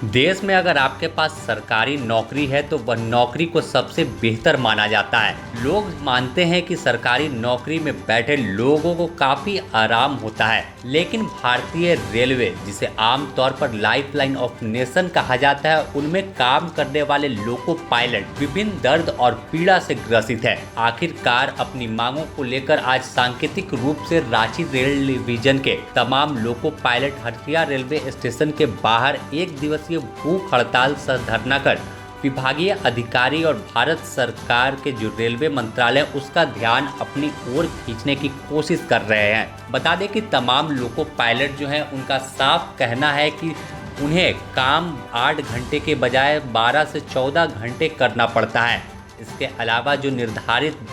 देश में अगर आपके पास सरकारी नौकरी है तो वह नौकरी को सबसे बेहतर माना जाता है। लोग मानते हैं कि सरकारी नौकरी में बैठे लोगों को काफ़ी आराम होता है, लेकिन भारतीय रेलवे, जिसे आमतौर पर लाइफलाइन ऑफ नेशन कहा जाता है, उनमें काम करने वाले लोको पायलट विभिन्न दर्द और पीड़ा से ग्रसित है। आखिरकार अपनी मांगों को लेकर आज सांकेतिक रूप से रांची रेल डिवीजन के तमाम loco pilot Hatia railway station के बाहर एक दिवसीय भूख हड़ताल सह धरना कर विभागीय अधिकारी और भारत सरकार के जो रेलवे मंत्रालय उसका ध्यान अपनी ओर खींचने की कोशिश कर रहे हैं। बता दें कि तमाम लोको पायलट जो हैं उनका साफ कहना है कि उन्हें काम 8 घंटे के बजाय 12 से 14 घंटे करना पड़ता है। इसके अलावा जो निर्धारित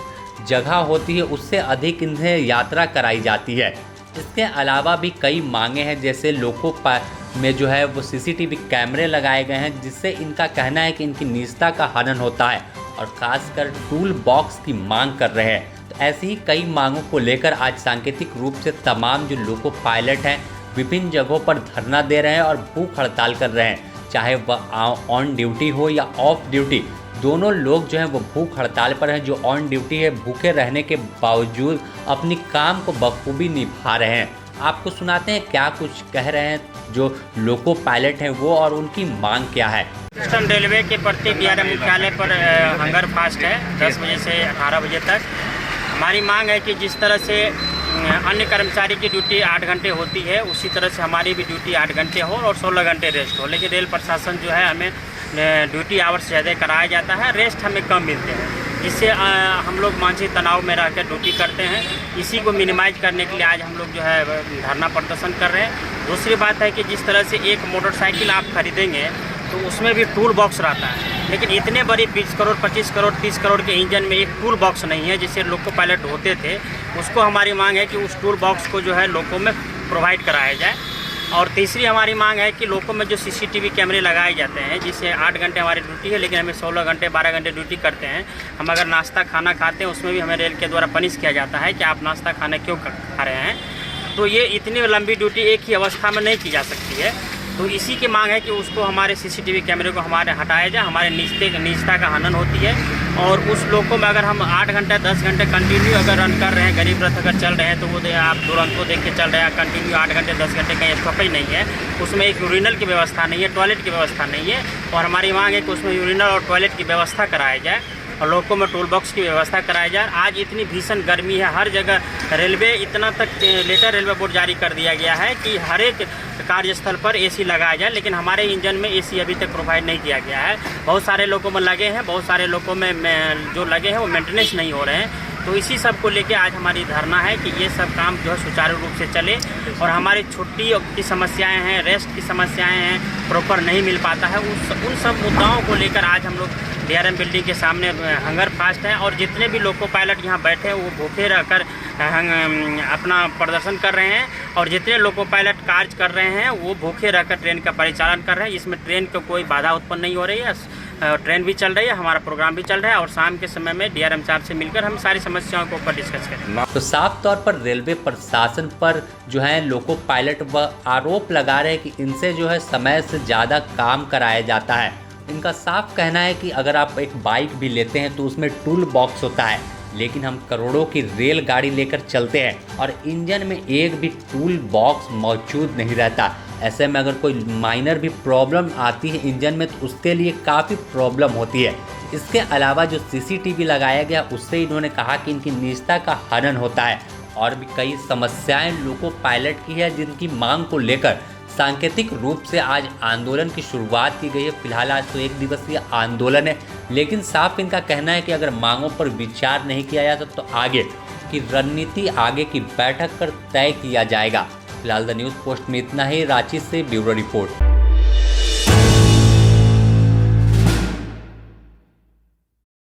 जगह होती है उससे अधिक इन्हें यात्रा कराई जाती है। इसके अलावा भी कई मांगे हैं, जैसे लोको में जो है वो सीसीटीवी कैमरे लगाए गए हैं, जिससे इनका कहना है कि इनकी निजता का हनन होता है और खासकर टूल बॉक्स की मांग कर रहे हैं। तो ऐसी ही कई मांगों को लेकर आज सांकेतिक रूप से तमाम जो लोको पायलट हैं विभिन्न जगहों पर धरना दे रहे हैं और भूख हड़ताल कर रहे हैं। चाहे वह ऑन ड्यूटी हो या ऑफ ड्यूटी, दोनों लोग जो हैं वो भूख हड़ताल पर हैं। जो ऑन ड्यूटी है भूखे रहने के बावजूद अपनी काम को बखूबी निभा रहे हैं। आपको सुनाते हैं क्या कुछ कह रहे हैं जो लोको पायलट हैं वो, और उनकी मांग क्या है। वेस्टर्न रेलवे के प्रति DRM मुख्यालय पर हंगर फास्ट है 10 बजे से 18 बजे तक। हमारी मांग है कि जिस तरह से अन्य कर्मचारी की ड्यूटी 8 घंटे होती है, उसी तरह से हमारी भी ड्यूटी 8 घंटे हो और 16 घंटे रेस्ट हो। लेकिन रेल प्रशासन जो है हमें ड्यूटी आवर्स ज़्यादा कराया जाता है, रेस्ट हमें कम मिलते हैं, जिससे हम लोग मानसिक तनाव में रहकर ड्यूटी करते हैं। इसी को मिनिमाइज करने के लिए आज हम लोग जो है धरना प्रदर्शन कर रहे हैं। दूसरी बात है कि जिस तरह से एक मोटरसाइकिल आप खरीदेंगे तो उसमें भी टूल बॉक्स रहता है, लेकिन इतने बड़ी 20 करोड़ 25 करोड़ 30 करोड़ के इंजन में एक टूल बॉक्स नहीं है, जिससे लोको पायलट होते थे। उसको हमारी मांग है कि उस टूल बॉक्स को जो है लोको में प्रोवाइड कराया जाए। और तीसरी हमारी मांग है कि लोको में जो CCTV कैमरे लगाए जाते हैं, जिससे 8 घंटे हमारी ड्यूटी है, लेकिन हमें 16 घंटे 12 घंटे ड्यूटी करते हैं। हम अगर नाश्ता खाना खाते हैं उसमें भी हमें रेल के द्वारा पनिश किया जाता है कि आप नाश्ता खाना क्यों खा रहे हैं। तो ये इतनी लंबी ड्यूटी एक ही अवस्था में नहीं की जा सकती है। तो इसी की मांग है कि उसको हमारे CCTV कैमरे को हमारे हटाया जाए। हमारे निजता का हनन होती है। और उस लोको में अगर हम 8 घंटे 10 घंटे कंटिन्यू अगर रन कर रहे हैं, गरीब रथ अगर चल रहे हैं, तो वो आप दुरंतो देख के चल रहे हैं। कंटिन्यू 8 घंटे 10 घंटे का स्टॉप ही नहीं है, उसमें एक यूरिनल की व्यवस्था नहीं है, टॉयलेट की व्यवस्था नहीं है। और हमारी मांग है कि उसमें यूरिनल और टॉयलेट की व्यवस्था कराया जाए और लोको में टूल बॉक्स की व्यवस्था कराई जाए। आज इतनी भीषण गर्मी है, हर जगह रेलवे इतना तक लेटर रेलवे बोर्ड जारी कर दिया गया है कि हर एक कार्यस्थल पर AC लगाया जाए, लेकिन हमारे इंजन में AC अभी तक प्रोवाइड नहीं किया गया है। बहुत सारे लोगों में लगे हैं, बहुत सारे लोगों में जो लगे हैं वो मेंटेनेंस नहीं हो रहे हैं। तो इसी सब को लेके आज हमारी धरना है कि ये सब काम जो है सुचारू रूप से चले। और हमारी छुट्टी की समस्याएं हैं, रेस्ट की समस्याएं हैं, प्रॉपर नहीं मिल पाता है। उन सब मुद्दाओं को लेकर आज हम लोग DRM बिल्डिंग के सामने हंगर फास्ट हैं। और जितने भी लोको पायलट यहाँ बैठे हैं वो भूखे रहकर अपना प्रदर्शन कर रहे हैं। और जितने लोको पायलट कार्य कर रहे हैं वो भूखे रहकर ट्रेन का परिचालन कर रहे हैं। इसमें ट्रेन को कोई बाधा उत्पन्न नहीं हो रही है, ट्रेन भी चल रही है, हमारा प्रोग्राम भी चल रहा है। और शाम के समय में DRM साहब से मिलकर हम सारी समस्याओं के ऊपर डिस्कस करेंगे। तो साफ तौर पर रेलवे प्रशासन पर जो है लोको पायलट वह आरोप लगा रहे हैं कि इनसे जो है समय से ज़्यादा काम कराया जाता है। इनका साफ कहना है कि अगर आप एक बाइक भी लेते हैं तो उसमें टूल बॉक्स होता है, लेकिन हम करोड़ों की रेलगाड़ी लेकर चलते हैं और इंजन में एक भी टूल बॉक्स मौजूद नहीं रहता। ऐसे में अगर कोई माइनर भी प्रॉब्लम आती है इंजन में तो उसके लिए काफ़ी प्रॉब्लम होती है। इसके अलावा जो CCTV लगाया गया उससे इन्होंने कहा कि इनकी निजता का हनन होता है। और भी कई समस्याएं लोको पायलट की है, जिनकी मांग को लेकर सांकेतिक रूप से आज आंदोलन की शुरुआत की गई है। फिलहाल आज तो 1 दिवसीय आंदोलन है, लेकिन साफ इनका कहना है कि अगर मांगों पर विचार नहीं किया जाता तो आगे की रणनीति आगे की बैठक कर तय किया जाएगा। फिलहाल द न्यूज़ पोस्ट में इतना ही। रांची से ब्यूरो रिपोर्ट।